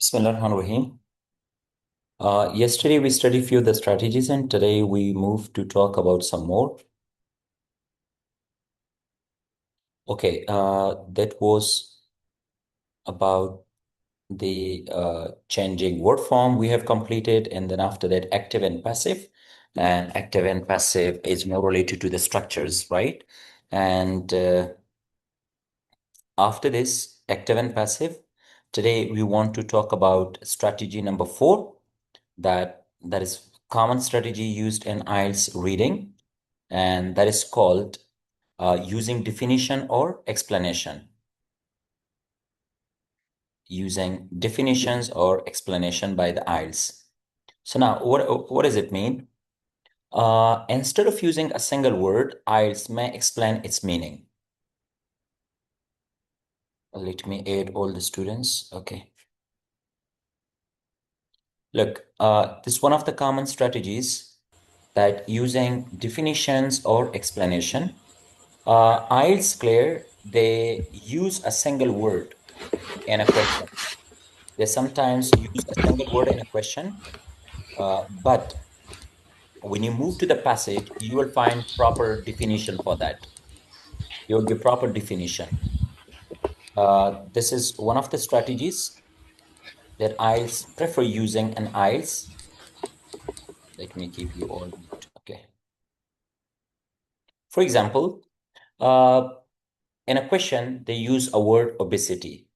Bismillahirrahmanirrahim. Yesterday we studied few of the strategies, and today we move to talk about some more. Okay, that was about the changing word form we have completed, and then after that, active and passive. And active and passive is more related to the structures, right? And after this, active and passive, today we want to talk about strategy number 4, that is common strategy used in IELTS reading, and that is called using definition or explanation. Using definitions or explanation by the IELTS. So now, what does it mean? Instead of using a single word, IELTS may explain its meaning. Let me add all the students. Okay. Look, this is one of the common strategies that using definitions or explanation. IELTS clear, they use a single word in a question. They sometimes use a single word in a question, but when you move to the passage, you will find proper definition for that. You will give proper definition. This is one of the strategies that IELTS prefer using in IELTS. Let me keep you all mute. Okay. For example, uh, in a question, they use a word obesity.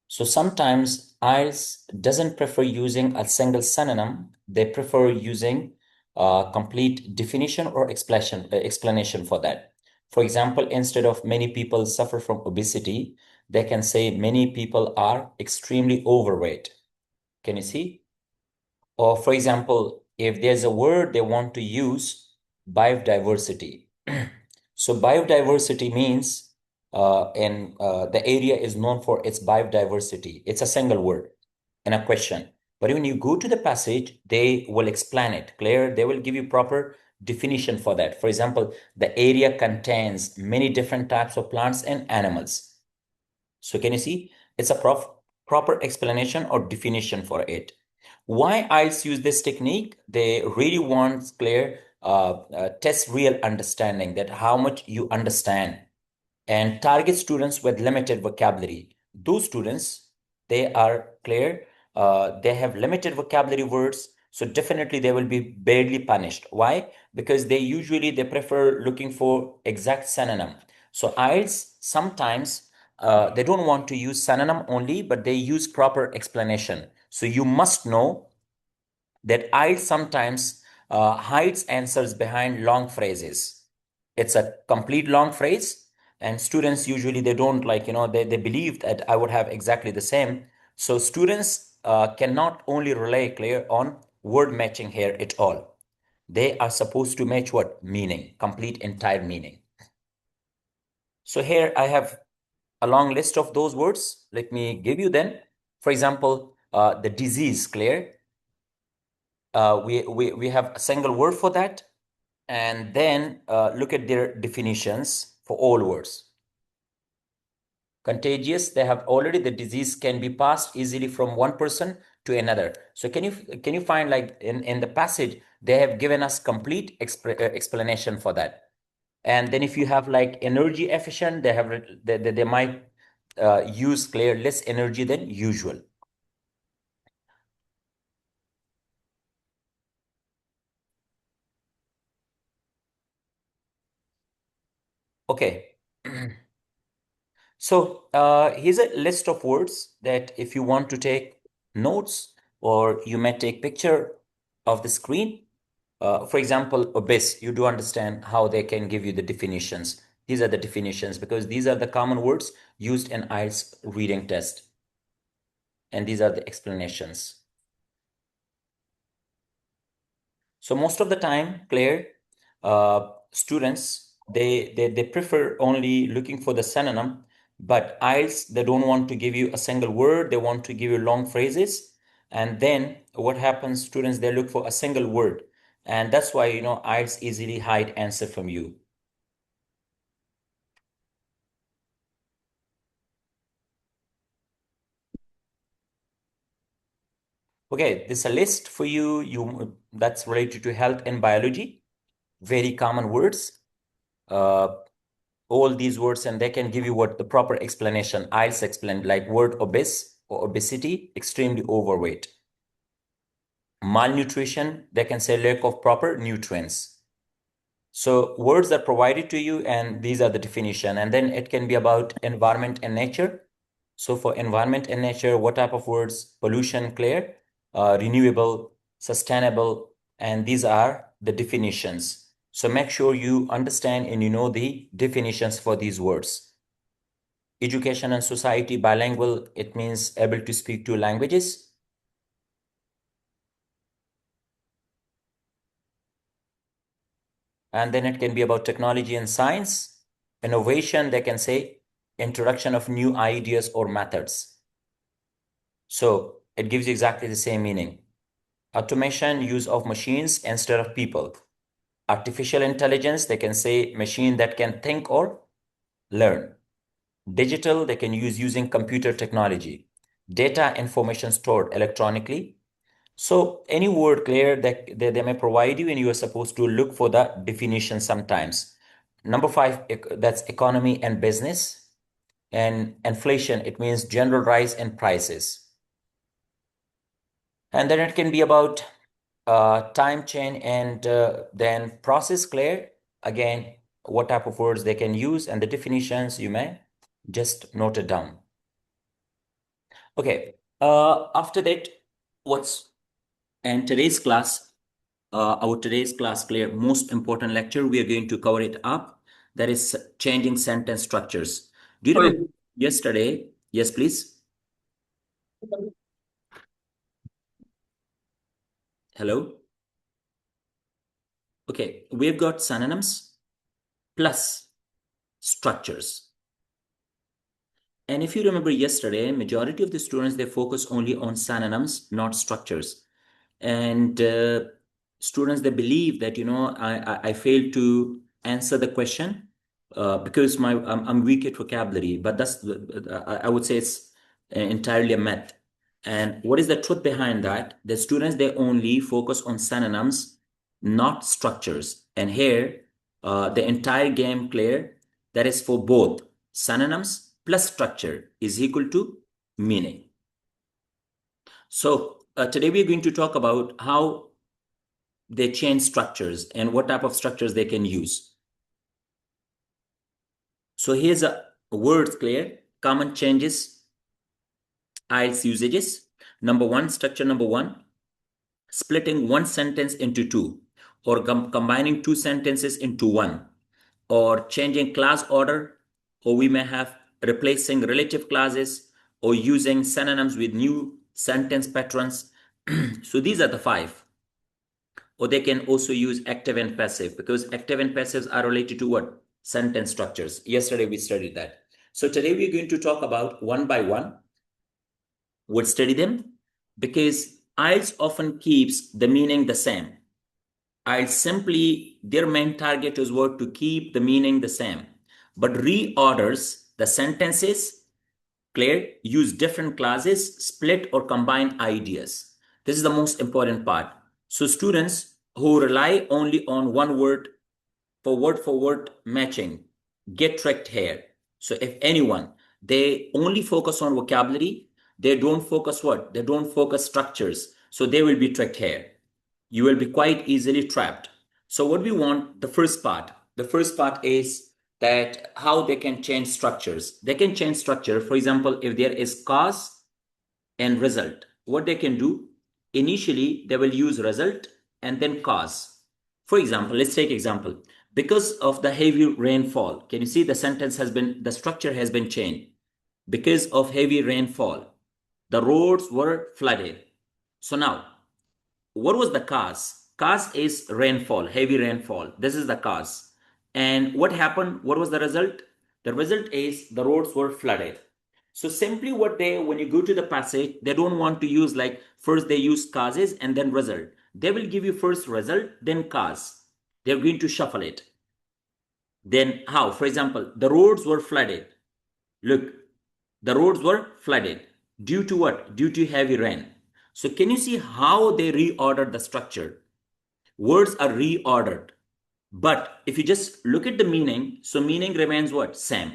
So sometimes IELTS doesn't prefer using a single synonym. They prefer using a complete definition or explanation for that. For example, instead of many people suffer from obesity, they can say many people are extremely overweight. Can you see? Or for example, if there's a word they want to use, biodiversity. So biodiversity means in the area is known for its biodiversity. It's a single word in a question. But when you go to the passage, they will explain it clear. They will give you proper definition for that. For example, the area contains many different types of plants and animals. So can you see? It's a proper explanation or definition for it. Why IELTS use this technique? They really want clear, test real understanding, that how much you understand, and target students with limited vocabulary. Those students, they are clear, they have limited vocabulary words, so definitely they will be barely punished. Why? Because they prefer looking for exact synonym. So IELTS sometimes they don't want to use synonym only, but they use proper explanation. So you must know that IELTS sometimes hides answers behind long phrases. It's a complete long phrase, and students usually they don't like, they believe that I would have exactly the same. So students cannot only rely clear on word matching here at all. They are supposed to match what? Meaning, complete entire meaning. So here I have a long list of those words. Let me give you then. For example, the disease, clear. We have a single word for that, and then look at their definitions for all words. Contagious, they have already the disease can be passed easily from one person to another. So can you find, like, in the passage they have given us complete explanation for that. And then if you have like energy efficient, they might use clear less energy than usual. Okay. So here's a list of words that if you want to take notes, or you may take picture of the screen. For example, obese, you do understand how they can give you the definitions. These are the definitions because these are the common words used in IELTS reading test. And these are the explanations. So most of the time, Claire, students, they prefer only looking for the synonym, but IELTS, they don't want to give you a single word. They want to give you long phrases. And then what happens, students, they look for a single word. And that's why, IELTS easily hide answer from you. Okay, this is a list for you. That's related to health and biology. Very common words. All these words, and they can give you what the proper explanation. IELTS explain, like word obese or obesity, extremely overweight. Malnutrition, they can say lack of proper nutrients. So words are provided to you, and these are the definition. And then it can be about environment and nature. So for environment and nature, what type of words? Pollution, clear, renewable, sustainable, and these are the definitions. So make sure you understand and you know the definitions for these words. Education and society, bilingual, it means able to speak two languages. And then it can be about technology and science. Innovation, they can say introduction of new ideas or methods. So it gives you exactly the same meaning. Automation, use of machines instead of people. Artificial intelligence, they can say machine that can think or learn. Digital, they can use using computer technology. Data, information stored electronically. So any word clear that they may provide you, and you are supposed to look for the definition sometimes. Number 5, that's economy and business. And inflation, it means general rise in prices. And then it can be about time chain and then process, clear. Again, what type of words they can use and the definitions, you may just note it down. Okay. After that, what's and today's class, our today's class, clear, most important lecture, we are going to cover it up. That is changing sentence structures. Do you remember yesterday? Yes, please. Hello. Okay, we've got synonyms plus structures. And if you remember yesterday, majority of the students, they focus only on synonyms, not structures. And students, they believe that, I failed to answer the question because I'm weak at vocabulary, but I would say it's entirely a myth. And what is the truth behind that? The students, they only focus on synonyms, not structures. And here, the entire game, clear, that is for both synonyms plus structure is equal to meaning. So today we're going to talk about how they change structures and what type of structures they can use. So here's a words, clear, common changes, IELTS usages. Number 1, structure number 1, splitting one sentence into two, or combining two sentences into one, or changing class order, or we may have replacing relative clauses, or using synonyms with new sentence patterns. So these are the 5. Or they can also use active and passive, because active and passives are related to what? Sentence structures. Yesterday we studied that. So today we're going to talk about one by one. We'll study them because IELTS often keeps the meaning the same. IELTS simply, their main target is what? To keep the meaning the same, but reorders the sentences, clear, use different clauses, split or combine ideas. This is the most important part. So students who rely only on one word for word matching get tricked here. So if anyone, they only focus on vocabulary, they don't focus what? They don't focus structures. So they will be tricked here. You will be quite easily trapped. So what we want, the first part is that how they can change structures. They can change structure. For example, if there is cause and result, what they can do, initially they will use result and then cause. For example, let's take example. Because of the heavy rainfall, can you see the structure has been changed. Because of heavy rainfall, the roads were flooded. So now, what was the cause? Cause is rainfall, heavy rainfall. This is the cause. And what happened? What was the result? The result is the roads were flooded. So simply when you go to the passage, they don't want to use like first they use causes and then result. They will give you first result, then cause. They're going to shuffle it. Then how? For example, the roads were flooded. Look, the roads were flooded due to what? Due to heavy rain. So can you see how they reordered the structure? Words are reordered. But if you just look at the meaning, so meaning remains what? Same.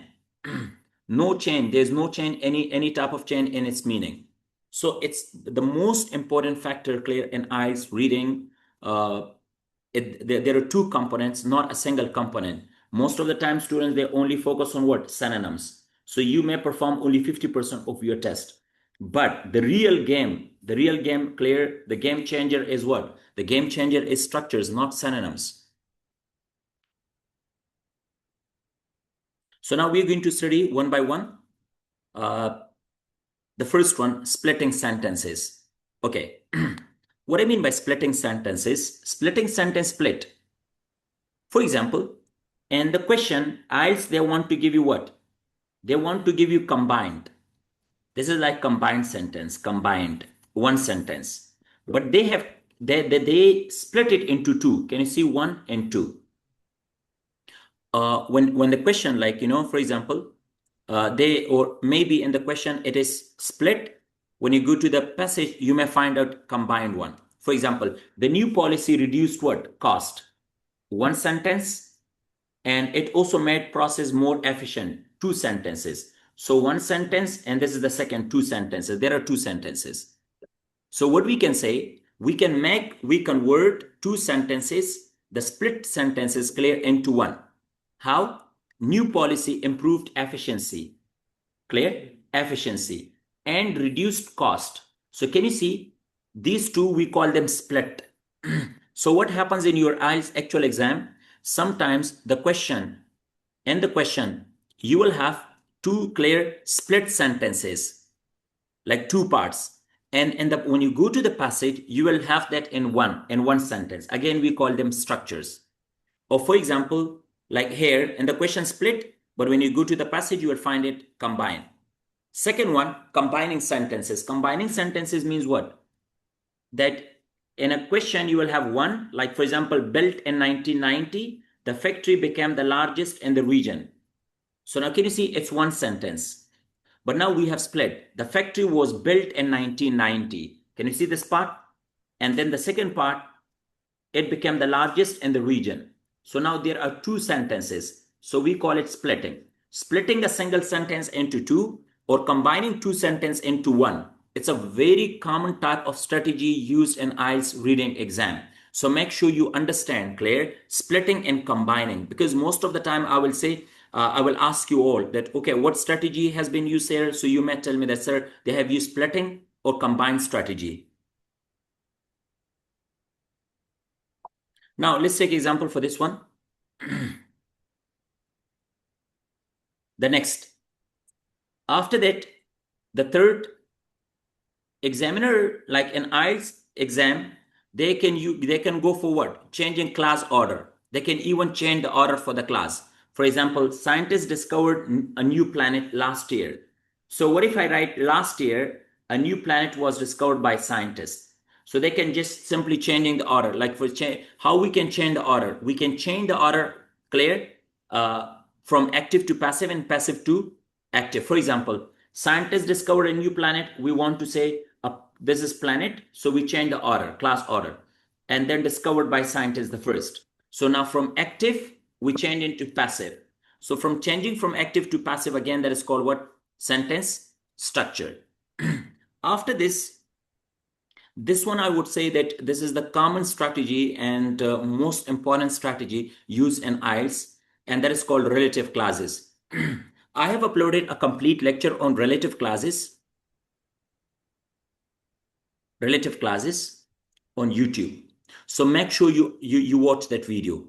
No change. There's no change, any type of change in its meaning. So it's the most important factor clear in IELTS reading. There are two components, not a single component. Most of the time, students, they only focus on what? Synonyms. So you may perform only 50% of your test. But the real game, clear, the game changer is what? The game changer is structures, not synonyms. So now we're going to study one by one. The first one, splitting sentences. Okay. What I mean by splitting sentences, splitting sentence split. For example, in the question, IELTS, they want to give you what? They want to give you combined. This is like combined sentence, combined, one sentence. But they split it into two. Can you see one and two? When the question, like, for example, or maybe in the question it is split. When you go to the passage, you may find out combined one. For example, the new policy reduced what? Cost. One sentence, and it also made process more efficient. Two sentences. So one sentence, and this is the second two sentences. There are two sentences. So what we can say, we convert two sentences, the split sentences clear into one. How? New policy improved efficiency. Clear? Efficiency and reduced cost. So can you see these two, we call them split. So what happens in your IELTS actual exam? Sometimes in the question, you will have two clear split sentences, like two parts. And when you go to the passage, you will have that in one sentence. Again, we call them structures. Or for example, like here in the question split, but when you go to the passage, you will find it combined. Second one, combining sentences. Combining sentences means what? That in a question, you will have one, like for example, built in 1990, the factory became the largest in the region. So now can you see it's one sentence? But now we have split. The factory was built in 1990. Can you see this part? And then the second part, it became the largest in the region. So now there are two sentences. So we call it splitting. Splitting a single sentence into two or combining two sentences into one. It's a very common type of strategy used in IELTS reading exam. So make sure you understand, clear, splitting and combining, because most of the time I will say, I will ask you all that, okay, what strategy has been used here? So you may tell me that, sir, they have used splitting or combined strategy. Now let's take example for this one. The next. After that, the third examiner, like an IELTS exam, they can go forward, changing class order. They can even change the order for the class. For example, scientists discovered a new planet last year. So what if I write last year, a new planet was discovered by scientists? So they can just simply changing the order. Like for how we can change the order? We can change the order, clear, from active to passive and passive to active. For example, scientists discovered a new planet. We want to say this is planet. So we change the order, class order, and then discovered by scientists the first. So now from active, we change into passive. So from changing from active to passive, again, that is called what? Sentence structure. After this one, I would say that this is the common strategy and most important strategy used in IELTS, and that is called relative clauses. I have uploaded a complete lecture on relative clauses on YouTube. So make sure you watch that video,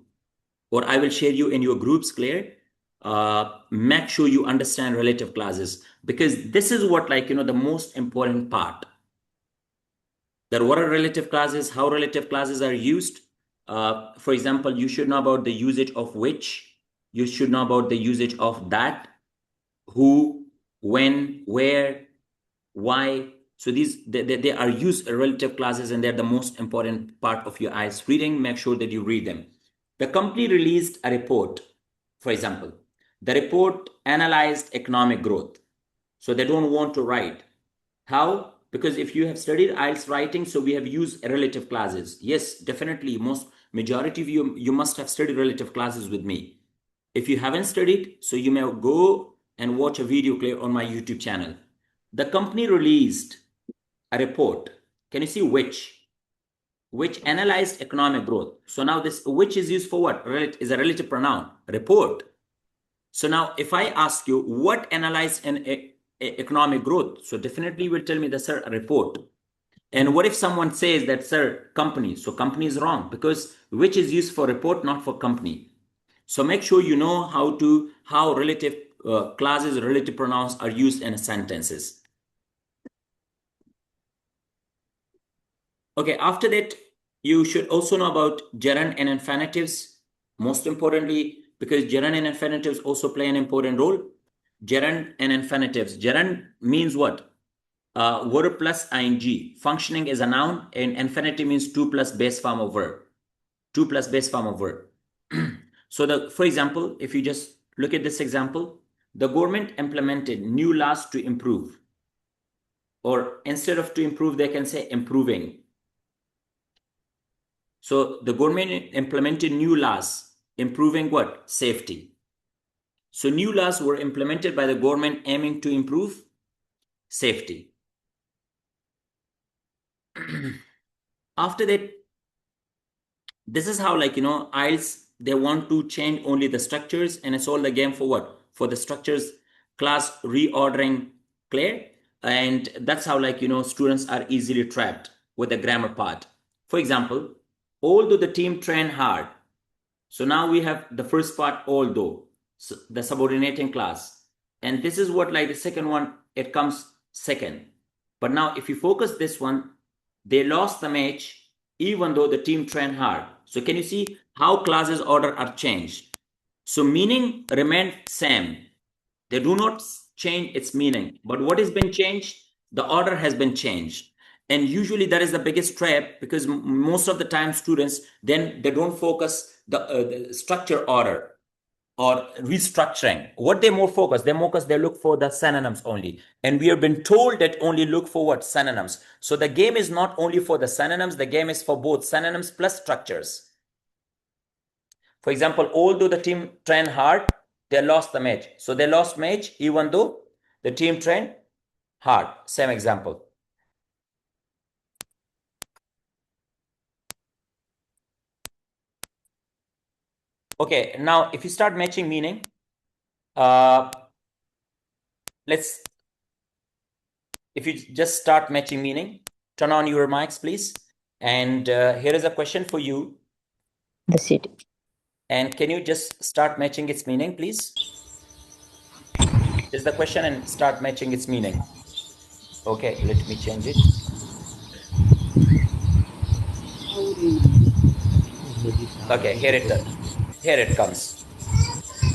or I will share you in your groups, clear? Make sure you understand relative clauses, because this is what, like, the most important part. That what are relative clauses, how relative clauses are used. For example, you should know about the usage of which, you should know about the usage of that, who, when, where, why. So they are used relative clauses, and they're the most important part of your IELTS reading. Make sure that you read them. The company released a report. For example, the report analyzed economic growth. So they don't want to write how Because if you have studied IELTS writing, so we have used relative clauses. Yes, definitely, majority of you must have studied relative clauses with me. If you haven't studied, so you may go and watch a video clip on my YouTube channel. The company released a report. Can you see which analyzed economic growth? So now this which is used for what? Is a relative pronoun, report. So now if I ask you what analyzed an economic growth, so definitely you will tell me the sir, a report. And what if someone says that, sir, company? So company is wrong because which is used for report, not for company. So make sure you know how relative clauses, relative pronouns are used in sentences. Okay, after that, you should also know about gerund and infinitives. Most importantly, because gerund and infinitives also play an important role. Gerund and infinitives. Gerund means what? Verb plus ing. Functioning as a noun, and infinitive means to plus base form of verb. To plus base form of verb. So for example, if you just look at this example, the government implemented new laws to improve. Or instead of to improve, they can say improving. So the government implemented new laws, improving what? Safety. So new laws were implemented by the government aiming to improve safety. After that, this is how, like, IELTS, they want to change only the structures, and it's all the game for what? For the structures, class reordering, clear? And that's how, like, students are easily trapped with the grammar part. For example, although the team trained hard. So now we have the first part, although, so the subordinating class. And this is what, like, the second one, it comes second. But now if you focus this one, they lost the match even though the team trained hard. So can you see how clauses order are changed? So meaning remained same. They do not change its meaning. But what has been changed? The order has been changed. And usually that is the biggest trap, because most of the time students, then they don't focus the structure order or restructuring. What they more focus? They look for the synonyms only. And we have been told that only look for what? Synonyms. So the game is not only for the synonyms, the game is for both synonyms plus structures. For example, although the team trained hard, they lost the match. So they lost match even though the team trained hard. Same example. Okay, now if you start matching meaning, if you just start matching meaning, turn on your mics, please. And here is a question for you. The city. And can you just start matching its meaning, please? This is the question, and start matching its meaning. Okay, let me change it. Okay, here it comes.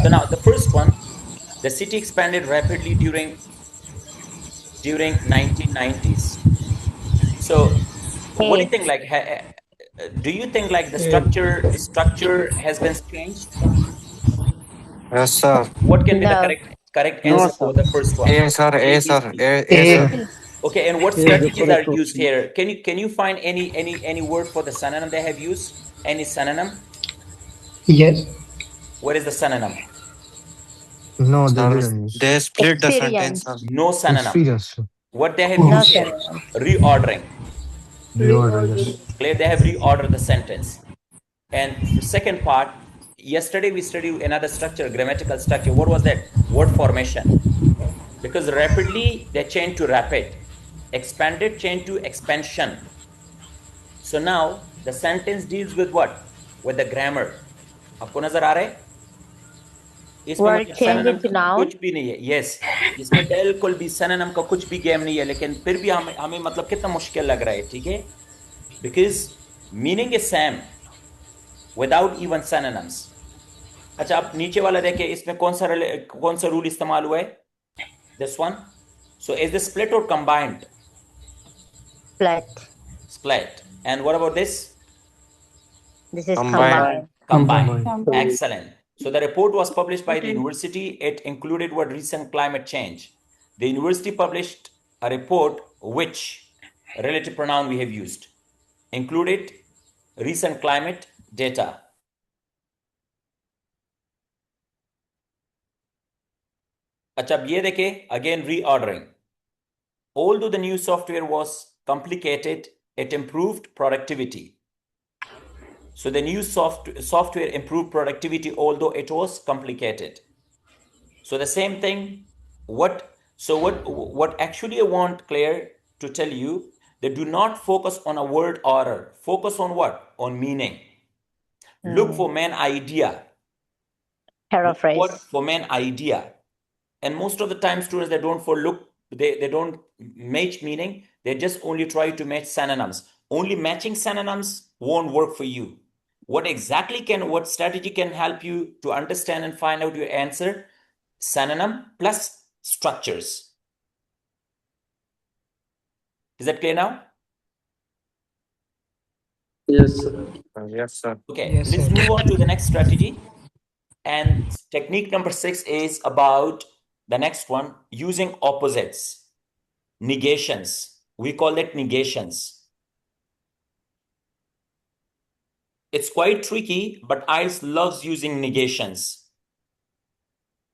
So now the first one, the city expanded rapidly during 1990s. So what do you think? Like, do you think like the structure has been changed? Yes, sir. What can be the No. correct No, answer sir. for the first one? A, sir. A A, is sir. B. A, sir. Okay, and what strategies are used here? Can you find any word for the synonym they have used? Any synonym? Yes. What is the synonym? No, they Sir, didn't use. they split the sentence, Experience. sir. No synonym. Experience. What they have No used Oh, here? synonym. Reordering. reorder, yes. Clear? They have reordered the sentence. And for second part, yesterday we studied another structure, grammatical structure. What was that? Word formation. Because rapidly they change to rapid. Expanded change to expansion. So now the sentence deals with what? With the grammar. आपको नजर आ रहा है? इसमें Word मतलब change synonym into का noun. कुछ भी नहीं है. Yes, इसमें बिल्कुल भी synonym का कुछ भी गेम नहीं है, लेकिन फिर भी हमें हमें मतलब कितना मुश्किल लग रहा है, ठीक है? Because meaning is same without even synonyms. अच्छा, आप नीचे वाला देखिए, इसमें कौन सा रूल इस्तेमाल हुआ है? This one. So is this split or combined? Split. Split. And what about this? This is Combined. combined. Combined. Combined. Excellent. So the report was published by the university. It included what? Recent climate change. The university published a report which relative pronoun we have used. Included recent climate data. अच्छा, अब ये देखें, again reordering. Although the new software was complicated, it improved productivity. So the new software improved productivity, although it was complicated. So the same thing. What actually I want Claire to tell you, they do not focus on a word order. Focus on what? On meaning. Look for main idea. Paraphrase. For main idea. And most of the time, students, they don't they don't match meaning. They just only try to match synonyms. Only matching synonyms won't work for you. What strategy can help you to understand and find out your answer? Synonym plus structures. Is that clear now? Yes, sir. Yes, sir. Okay, Yes, let's sir. move on to the next strategy. And technique number 6 is about the next one, using opposites, negations. We call it negations. It's quite tricky, but IELTS loves using negations.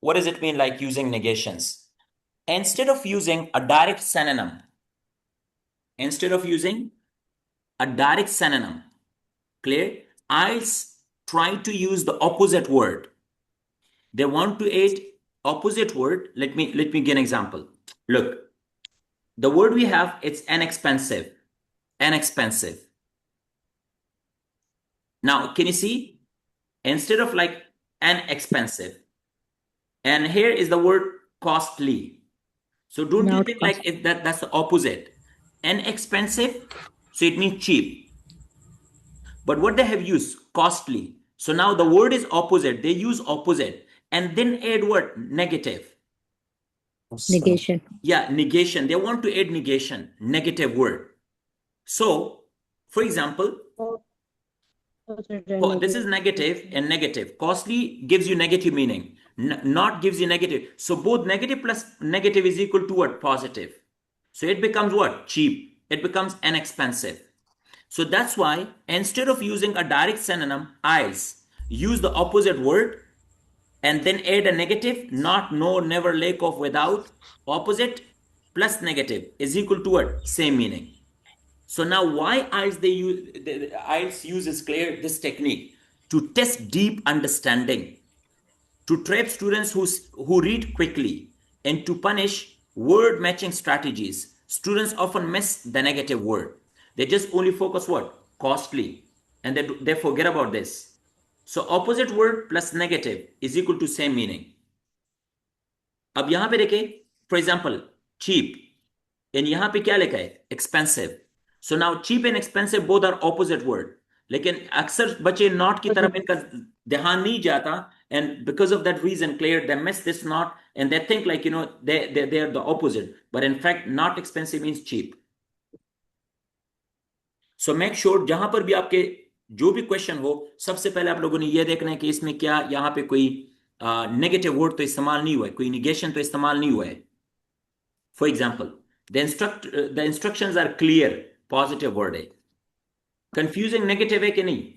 What does it mean, like using negations? Instead of using a direct synonym, clear? IELTS try to use the opposite word. They want to add opposite word. Let me give an example. Look, the word we have, it's inexpensive. Inexpensive. Now, can you see? Instead of like inexpensive, and here is the word costly. So don't you think like that's the opposite? Inexpensive, so it means cheap. But what they have used? Costly. So now the word is opposite. They use opposite and then add what? Negative. Negation. Yeah, negation. They want to add negation, negative word. So, for example, this is negative and negative. Costly gives you negative meaning. Not gives you negative. So both negative plus negative is equal to what? Positive. So it becomes what? Cheap. It becomes inexpensive. So that's why instead of using a direct synonym, IELTS, use the opposite word and then add a negative, not, no, never, lack of, without. Opposite plus negative is equal to what? Same meaning. So now why IELTS uses clear this technique to test deep understanding, to trap students who read quickly, and to punish word matching strategies. Students often miss the negative word. They just only focus what? Costly. And they forget about this. So opposite word plus negative is equal to same meaning. अब यहां पे देखें, for example cheap, and यहां पे क्या लिखा है? Expensive. So now cheap and expensive both are opposite word, लेकिन अक्सर बच्चे नॉट की तरफ इनका ध्यान नहीं जाता, and because of that reason clear they miss this not and they think like they are the opposite, but in fact not expensive means cheap. So make sure जहां पर भी आपके जो भी क्वेश्चन हो, सबसे पहले आप लोगों ने यह देखना है कि इसमें क्या यहां पे कोई नेगेटिव वर्ड तो इस्तेमाल नहीं हुआ है, कोई निगेशन तो इस्तेमाल नहीं हुआ है. For example, the instructions are clear, positive word है. कंफ्यूजिंग नेगेटिव है कि नहीं,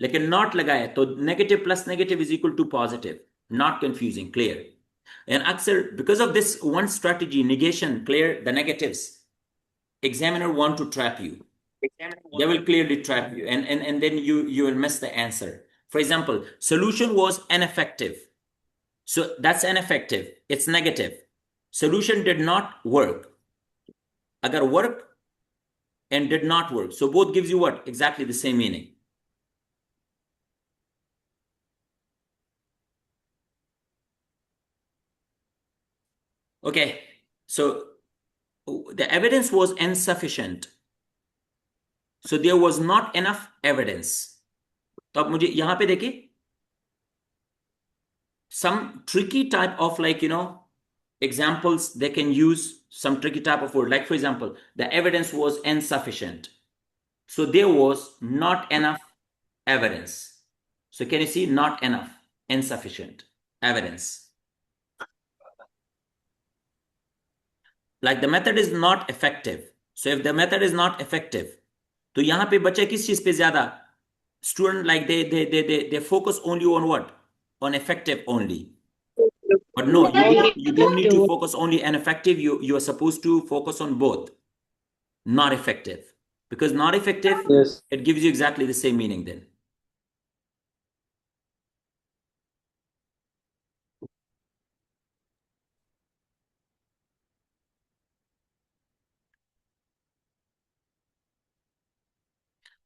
लेकिन नॉट लगाया तो negative plus negative is equal to positive. Not confusing, clear. And अक्सर because of this one strategy, negation, clear the negatives, examiner want to trap you. They will clearly trap you, and then you will miss the answer. For example, solution was ineffective. So that's ineffective. It's negative. Solution did not work. Agar work and did not work. So both gives you what? Exactly the same meaning. Okay. So the evidence was insufficient. So there was not enough evidence. तो अब मुझे यहां पे देखिए, some tricky type of examples they can use, some tricky type of word. Like for example, the evidence was insufficient. So there was not enough evidence. So can you see? Not enough, insufficient evidence. Like the method is not effective. So if the method is not effective, तो यहां पे बच्चे किस चीज पे ज्यादा student like they focus only on what? On effective only. But no, you don't need to focus only on effective. You are supposed to focus on both, not effective. Because not effective, Yes. it gives you exactly the same meaning then.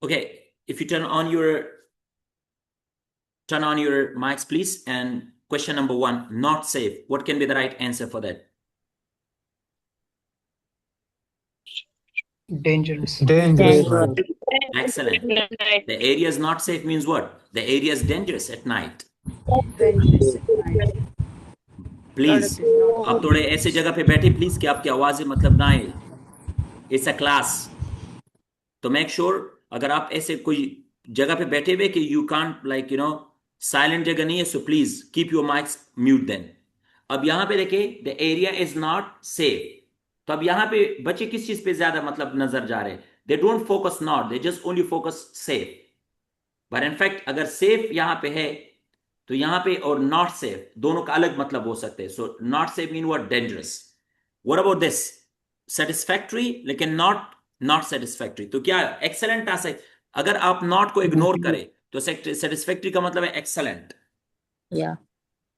Okay, if you turn on your mics, please. And question number 1, not safe. What can be the right answer for that? Dangerous. Dangerous. Excellent. The area is not safe means what? The area is dangerous at night. Please आप थोड़े ऐसे जगह पे बैठे please कि आपकी आवाजें मतलब ना आए. It's a class. तो मेक श्योर अगर आप ऐसे कोई जगह पे बैठे हुए कि यू कांट लाइक साइलेंट जगह नहीं है, so please keep your mics mute then. अब यहां पे देखिए the area is not safe. तो अब यहां पे बच्चे किस चीज पे ज्यादा मतलब नजर जा रहे हैं? They don't focus not, they just only focus safe. But in fact अगर सेफ यहां पे है तो यहां पे और नॉट सेफ दोनों का अलग मतलब हो सकते हैं. So not safe mean what? Dangerous. What about this? Satisfactory लेकिन नॉट नॉट सेटिस्फैक्ट्री. तो क्या एक्सेलेंट आ सकते? अगर आप नॉट को इग्नोर करें तो सेटिस्फैक्ट्री का मतलब है एक्सेलेंट. Yeah.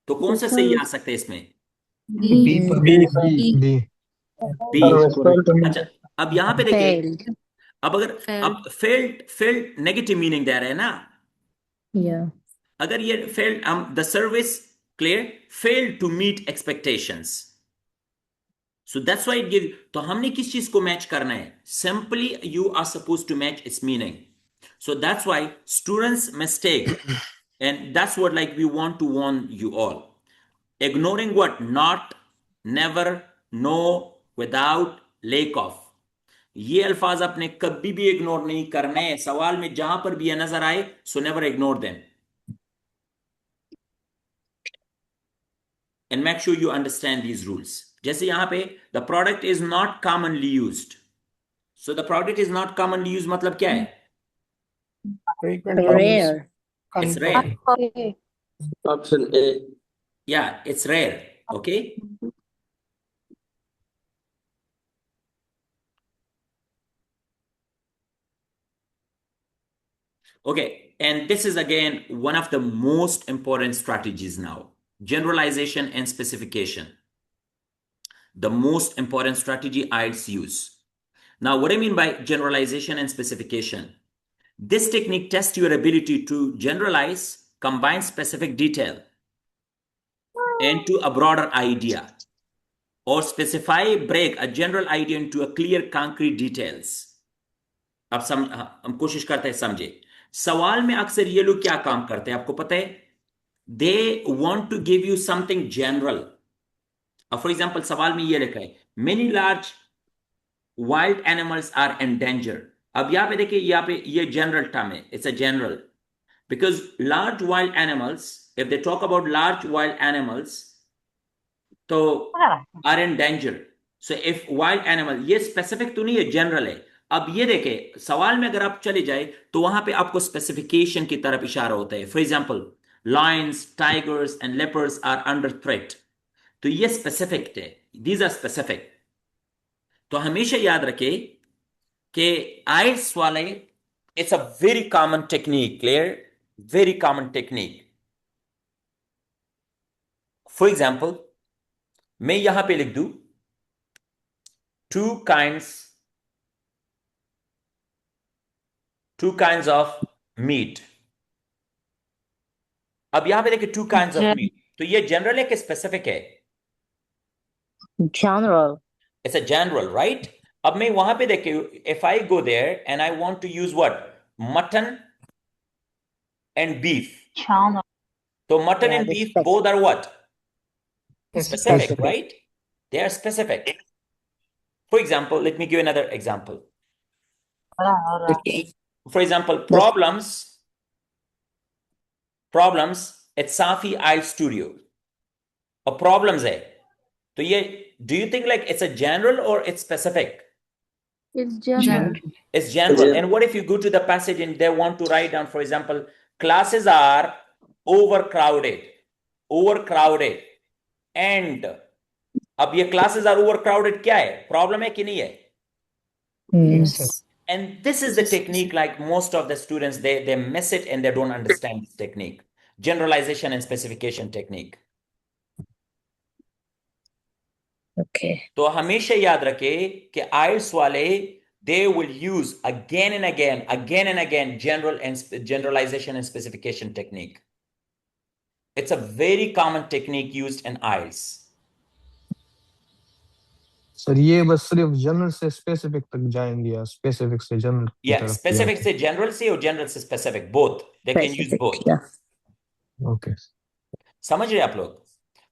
तो कौन सा सही आ सकता है इसमें? B पर B. बी. Correct. अच्छा, अब यहां पे देखिए. Failed. अब अगर अब फेल्ड नेगेटिव मीनिंग दे रहे हैं ना. Yeah. अगर ये failed the service clear failed to meet expectations. So that's why it give. तो हमने किस चीज को मैच करना है? Simply you are suppose to match its meaning. So that's why students mistake, and that's what like we want to warn you all. Ignoring what? Not, never, no, without, lack of. ये अल्फाज आपने कभी भी ignore नहीं करने. सवाल में जहां पर भी ये नजर आए, so never ignore them. And make sure you understand these rules. जैसे यहां पे the product is not commonly used. So the product is not commonly used मतलब क्या है? Rare. It's rare. Option A. Yeah, it's rare. Okay. Okay, and this is again one of the most important strategies now. Generalization and specification. The most important strategy IELTS use. Now, what I mean by generalization and specification? This technique tests your ability to generalize, combine specific detail into a broader idea, or specify, break a general idea into a clear, concrete details. अब हम कोशिश करते हैं समझे. सवाल में अक्सर ये लोग क्या काम करते हैं आपको पता है? They want to give you something general. For example सवाल में ये लिखा है many large wild animals are endangered. अब यहां पे देखिए यहाँ पे ये जनरल टर्म है. It's a general because large wild animals, if they talk about large wild animals, तो are in danger. So if wild animal, ये specific तो नहीं है, general है. अब ये देखे सवाल में अगर आप चले जाए तो वहां पे आपको स्पेसिफिकेशन की तरफ इशारा होता है. For example lions, tigers and leopards are under threat. तो ये स्पेसिफिक है. These are specific. तो हमेशा याद रखे कि आइल्स वाले it's a very common technique, clear? Very common technique. For example, मैं यहां पे लिख दूं two kinds of meat. अब यहां पे देखिए two kinds of meat. तो ये जनरल है कि स्पेसिफिक है? General. It's a general, right? अब मैं वहां पे देखिए if I go there and I want to use what? Mutton and beef. So mutton Yeah, and the beef specific. both are what? Specific, Specific. right? They are specific. For example, let me give another example. For example, problems at Safi IELTS Studio. A problems है. तो ये do you think like it's a general or it's specific? It's general. It's general. And what if you go to the passage and they want to write down, for example, classes are overcrowded, overcrowded. And अब ये classes are overcrowded क्या है? Problem है कि नहीं है? Yes. And this is the technique, like most of the students, they miss it and they don't understand this technique. Generalization and specification technique. Okay. तो हमेशा याद रखे कि IELTS वाले they will use again and again generalization and specification technique. It's a very common technique used in IELTS. Sir ये बस सिर्फ general से स्पेसिफिक तक जाएंगे या स्पेसिफिक से जनरल की Yeah, तरफ भी specific आते से general से और general से specific, both. They can use Specific. both. Yeah. Okay समझ रहे आप लोग?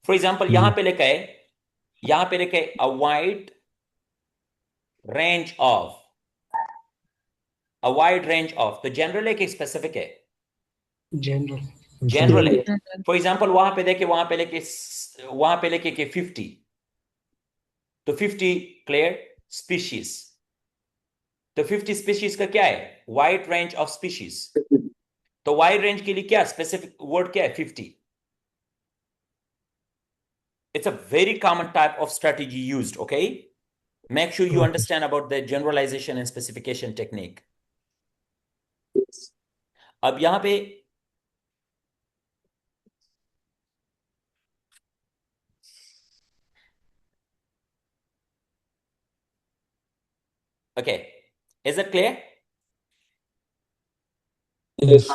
फॉर एग्जाम्पल यहां पे लिखा है, यहां पे लिखा है a wide range of, a wide range of, तो जनरल है कि स्पेसिफिक है? जनरल है. फॉर एग्जाम्पल वहां पे देखे, वहां पे लिखे कि 50, तो 50 क्लियर स्पीशीज, तो 50 स्पीशीज का क्या है? Wide range of species. तो वाइड रेंज के लिए क्या स्पेसिफिक वर्ड क्या है? 50. It's a very common type of strategy used, okay? Make sure you understand about the generalization and specification technique. अब यहां पे okay, is it clear? Yes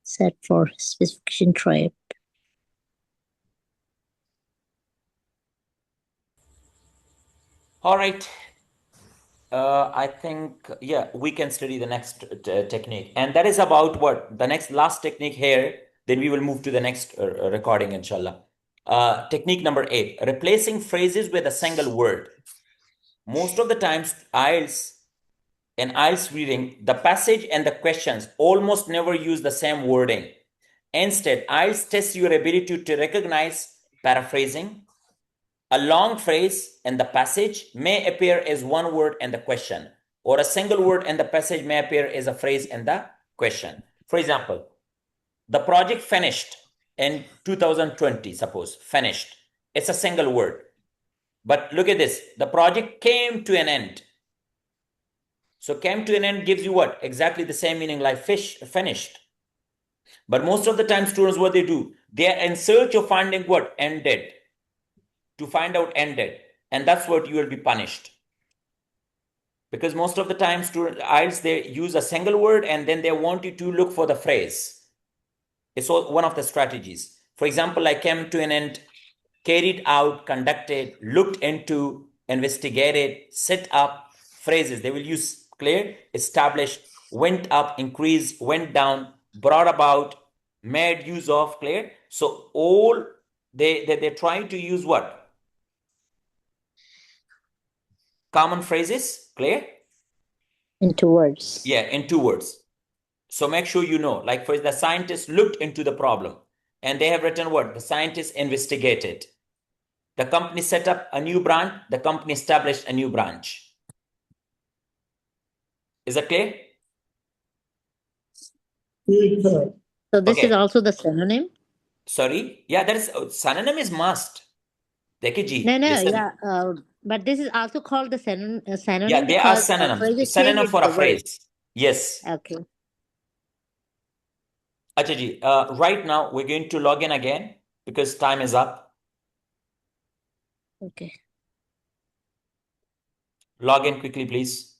Set for specification type. All right. I think, yeah, we can study the next technique. And that is about what? The next last technique here. Then we will move to the next recording, inshallah. Technique number 8, replacing phrases with a single word. Most of the times, in IELTS reading, the passage and the questions almost never use the same wording. Instead, IELTS tests your ability to recognize paraphrasing. A long phrase in the passage may appear as one word in the question, or a single word in the passage may appear as a phrase in the question. For example, the project finished in 2020, suppose, finished. It's a single word. But look at this, the project came to an end. So came to an end gives you what? Exactly the same meaning like finished. But most of the time, students, what they do, they are in search of finding what? Ended. To find out ended. And that's what you will be punished. Because most of the time, IELTS, they use a single word and then they want you to look for the phrase. It's one of the strategies. For example, like came to an end, carried out, conducted, looked into, investigated, set up, phrases. They will use clear, established, went up, increased, went down, brought about, made use of, clear. So all they're trying to use what? Common phrases, clear? Into words. Yeah, in 2 words. So make sure you know, like for the scientists looked into the problem and they have written what? The scientists investigated. The company set up a new branch. The company established a new branch. Is that clear? So this Okay. is also the synonym? Sorry. Yeah, that is synonym is must. देखिए जी, No, listen. yeah. But this is also called the synonym Yeah, they are because a phrase is synonym changed for with a the word. phrase. Yes. Okay. Acha ji, right now we're going to log in again because time is up. Okay. Log in quickly, please.